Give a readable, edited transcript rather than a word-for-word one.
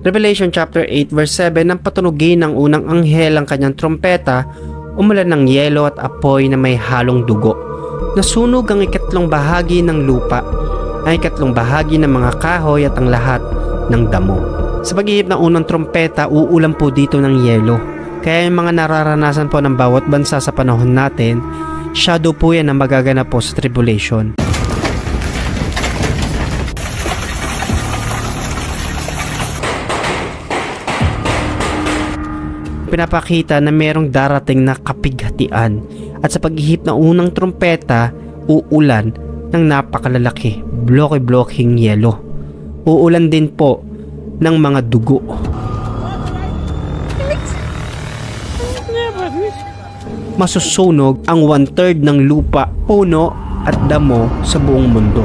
Revelation chapter 8 verse 7, nang patunugin ng unang anghel ang kanyang trompeta, umulan ng yelo at apoy na may halong dugo. Nasunog ang ikatlong bahagi ng lupa, ang ikatlong bahagi ng mga kahoy at ang lahat ng damo. Sa paghihip ng unang trompeta, uulan po dito ng yelo. Kaya yung mga nararanasan po ng bawat bansa sa panahon natin, shadow po yan na magaganap po sa tribulation. Pinapakita na merong darating na kapighatian at sa paghihip ng unang trompeta, uulan ng napakalalaki, bloke-blokeng yelo. Uulan din po ng mga dugo. Masusunog ang 1/3 ng lupa, puno at damo sa buong mundo.